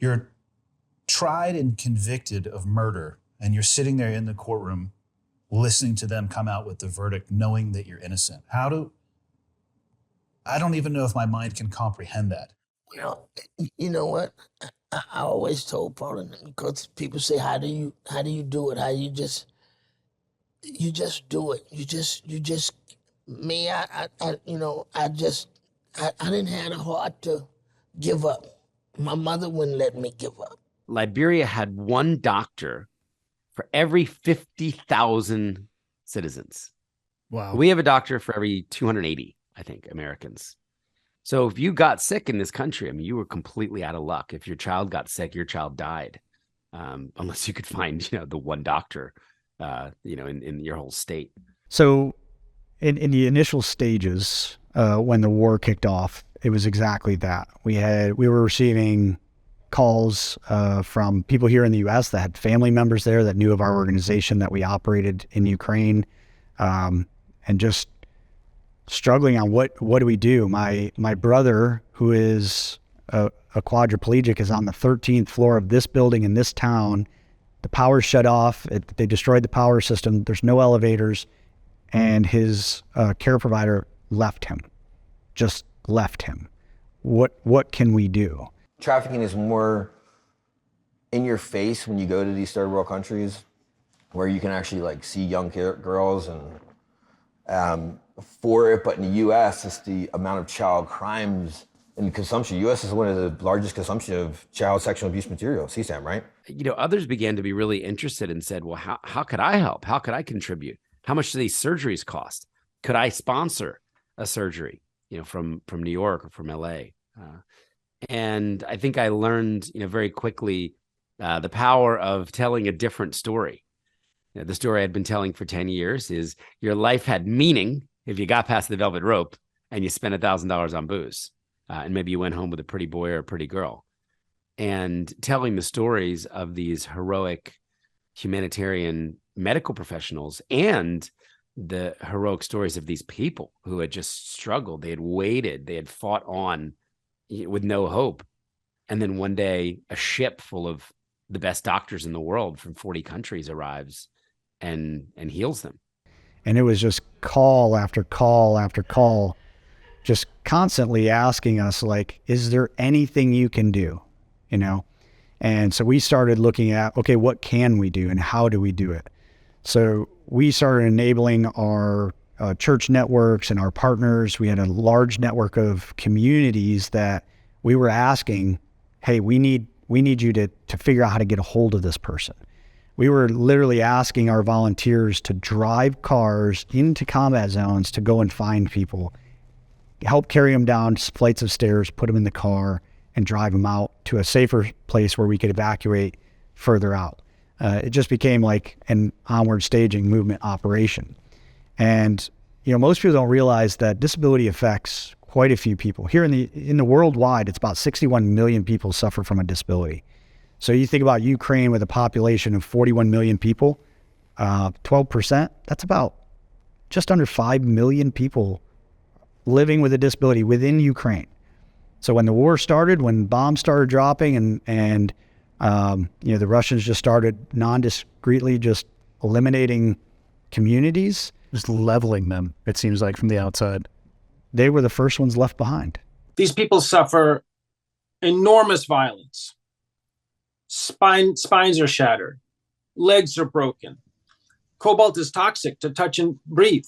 You're tried and convicted of murder, and you're sitting there in the courtroom listening to them come out with the verdict, knowing that you're innocent. I don't even know if my mind can comprehend that. You know what? I always told Paul, because people say, how do you do it? How you just do it. You just me. I didn't have the heart to give up. My mother wouldn't let me give up. Liberia had one doctor for every 50,000 citizens. Wow. We have a doctor for every 280, I think, Americans. So if you got sick in this country, I mean, you were completely out of luck. If your child got sick, your child died, unless you could find, the one doctor, in your whole state. So in the initial stages, when the war kicked off, it was exactly that. We were receiving calls from people here in the U.S. that had family members there that knew of our organization, that we operated in Ukraine, and just struggling on what do we do. My brother, who is a quadriplegic, is on the 13th floor of this building in this town. The power shut off. They destroyed the power system. There's no elevators, and his care provider left him. Just left him. What can we do? Trafficking is more in your face when you go to these third world countries, where you can actually see young girls and for it. But in the U.S., it's the amount of child crimes and consumption. U.S. is one of the largest consumption of child sexual abuse material, CSAM, right? Others began to be really interested and said, well, how could I help? How could I contribute? How much do these surgeries cost? Could I sponsor a surgery, from New York or from LA? And I think I learned, very quickly, the power of telling a different story. The story I'd been telling for 10 years is your life had meaning if you got past the velvet rope and you spent $1,000 on booze. And maybe you went home with a pretty boy or a pretty girl. And telling the stories of these heroic humanitarian medical professionals and the heroic stories of these people who had just struggled. They had waited. They had fought on with no hope. And then one day a ship full of the best doctors in the world from 40 countries arrives and heals them. And it was just call after call after call, just constantly asking us, is there anything you can do? And so we started looking at, okay, what can we do and how do we do it? So we started enabling our church networks and our partners. We had a large network of communities that we were asking, hey, we need you to figure out how to get a hold of this person. We were literally asking our volunteers to drive cars into combat zones to go and find people, help carry them down flights of stairs, put them in the car, and drive them out to a safer place where we could evacuate further out. It just became like an onward staging movement operation. And, most people don't realize that disability affects quite a few people. Here in the worldwide, it's about 61 million people suffer from a disability. So you think about Ukraine with a population of 41 million people, 12%, that's about just under 5 million people living with a disability within Ukraine. So when the war started, when bombs started dropping and the Russians just started non-discreetly just eliminating communities. Just leveling them, it seems like, from the outside. They were the first ones left behind. These people suffer enormous violence. Spines are shattered. Legs are broken. Cobalt is toxic to touch and breathe.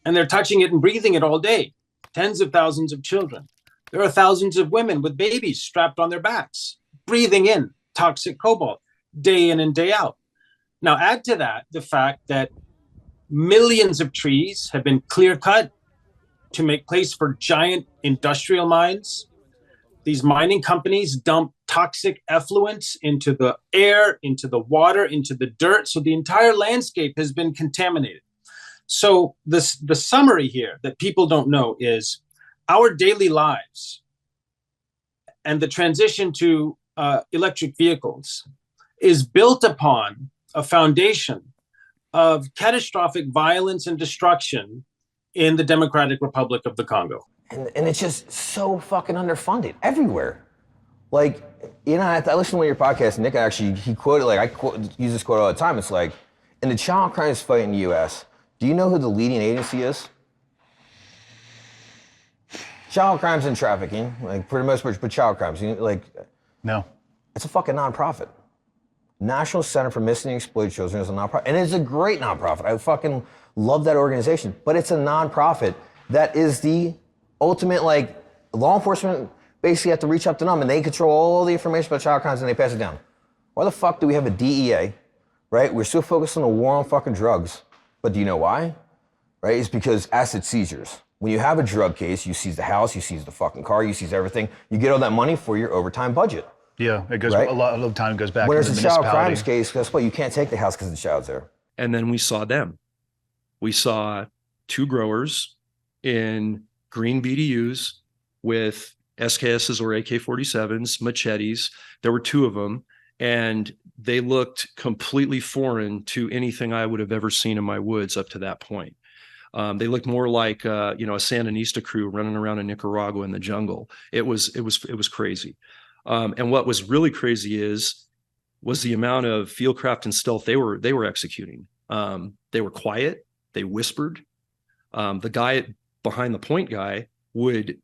And they're touching it and breathing it all day. Tens of thousands of children. There are thousands of women with babies strapped on their backs, breathing in toxic cobalt day in and day out. Now add to that the fact that millions of trees have been clear cut to make place for giant industrial mines. These mining companies dump toxic effluents into the air, into the water, into the dirt. So the entire landscape has been contaminated. So the summary here that people don't know is our daily lives and the transition to electric vehicles is built upon a foundation of catastrophic violence and destruction in the Democratic Republic of the Congo. And it's just so fucking underfunded everywhere. Like, you know, I listened to one of your podcasts, Nick actually, he quoted, like, use this quote all the time. It's like, in the child crimes fight in the U.S., do you know who the leading agency is? Child crimes and trafficking, like, pretty much, but child crimes, you know, like, No. it's a fucking nonprofit. National Center for Missing and Exploited Children is a nonprofit, and it's a great nonprofit. I fucking love that organization, but it's a nonprofit that is the ultimate, like, law enforcement basically have to reach up to them, and they control all the information about child crimes, and they pass it down. Why the fuck do we have a DEA, right? We're still focused on the war on fucking drugs, but do you know why? Right? It's because asset seizures. When you have a drug case, you seize the house, you seize the fucking car, you seize everything. You get all that money for your overtime budget. Yeah, it goes Right? a lot of time goes back When into there's the a child municipality. crimes case, guess what? You can't take the house because the child's there. And then we saw them. We saw 2 growers in green BDUs with SKSs or AK-47s, machetes. There were 2 of them, and they looked completely foreign to anything I would have ever seen in my woods up to that point. They looked more like a Sandinista crew running around in Nicaragua in the jungle. It was crazy. And what was really crazy was the amount of fieldcraft and stealth they were executing. They were quiet. They whispered. The guy behind the point guy would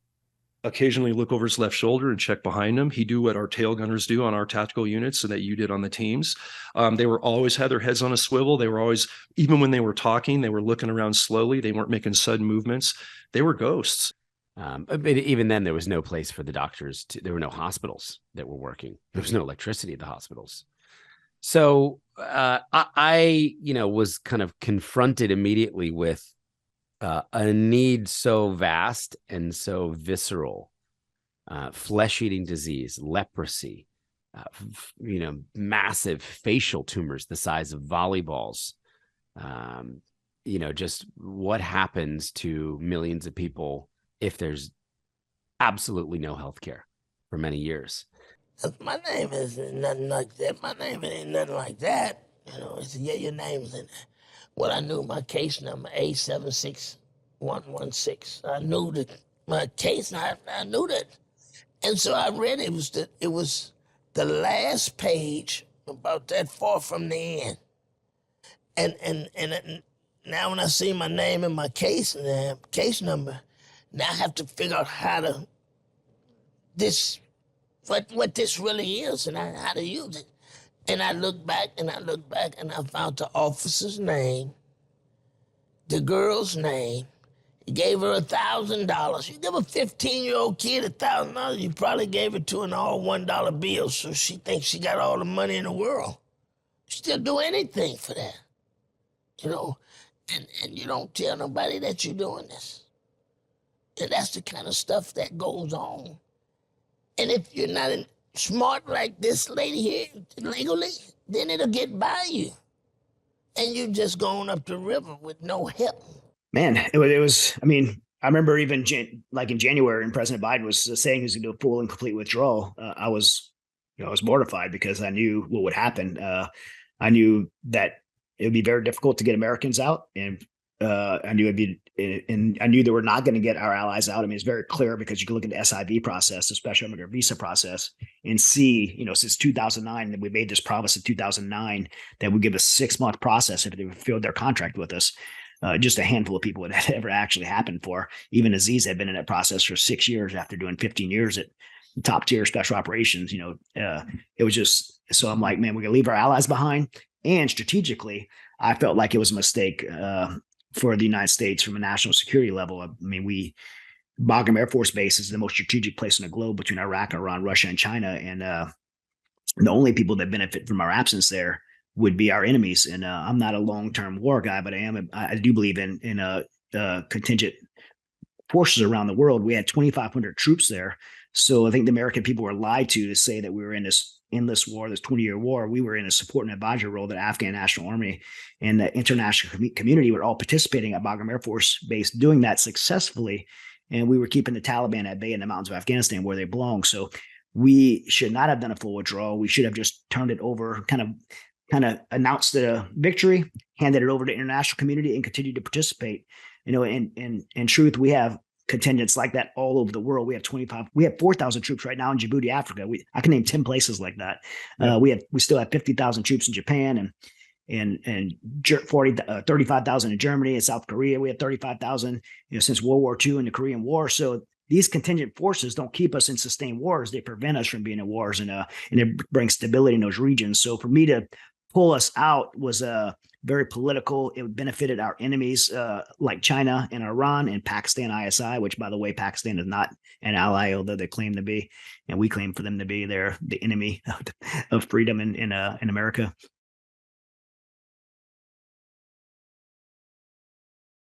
occasionally look over his left shoulder and check behind him. He'd do what our tail gunners do on our tactical units and that you did on the teams. They were always had their heads on a swivel. They were always, even when they were talking, they were looking around slowly. They weren't making sudden movements. They were ghosts. But even then, there was no place for the doctors there were no hospitals that were working. There was no electricity at the hospitals. So I was kind of confronted immediately with a need so vast and so visceral, flesh-eating disease, leprosy, massive facial tumors the size of volleyballs. Just what happens to millions of people if there's absolutely no health care for many years. My name is nothing like that. My name ain't nothing like that. It's your name's in there. What I knew, my case number, A76116. I knew that my case, I knew that. And so I read it was the last page, about that far from the end. And now when I see my name and my case number, now I have to figure out what this really is and how to use it. And I look back and I found the officer's name, the girl's name. He gave her $1,000. You give a 15-year-old kid $1,000, you probably gave it to an all $1 bill, so she thinks she got all the money in the world. She'll do anything for that. And you don't tell nobody that you're doing this. And that's the kind of stuff that goes on. And if you're not smart like this lady here, legally, then it'll get by you. And you're just going up the river with no help. Man, it was, I remember even in January, and President Biden was saying he's going to do a full and complete withdrawal. I was mortified because I knew what would happen. I knew that it would be very difficult to get Americans out, and I knew I knew that we're not going to get our allies out. It's very clear because you can look at the SIV process, the special immigrant visa process, and see, since 2009, that we made this promise in 2009 that we give a 6-month process if they fulfilled their contract with us. Just a handful of people it had ever actually happened for. Even Aziz had been in that process for 6 years after doing 15 years at top tier special operations. It was just, so I'm like, man, we're going to leave our allies behind. And strategically, I felt like it was a mistake for the United States from a national security level. Bagram Air Force Base is the most strategic place on the globe between Iraq, Iran, Russia, and China. And the only people that benefit from our absence there would be our enemies. And I'm not a long-term war guy, but I do believe in contingent forces around the world. We had 2,500 troops there. So I think the American people were lied to say that we were in this endless war, this 20-year war. We were in a support and advisory role that Afghan National Army and the international community were all participating at Bagram Air Force Base, doing that successfully. And we were keeping the Taliban at bay in the mountains of Afghanistan where they belong. So we should not have done a full withdrawal. We should have just turned it over, kind of announced the victory, handed it over to the international community, and continued to participate. In truth, we have contingents like that all over the world. We have 4,000 troops right now in Djibouti, Africa. I can name 10 places like that. Yeah. We still have 50,000 troops in Japan, and 35,000 in Germany and South Korea. We have 35,000, since World War II and the Korean War. So these contingent forces don't keep us in sustained wars. They prevent us from being in wars, and it brings stability in those regions. So for me to pull us out was very political. It benefited our enemies like China and Iran and Pakistan ISI, which, by the way, Pakistan is not an ally, although they claim to be, and we claim for them to be. They're the enemy of freedom in America.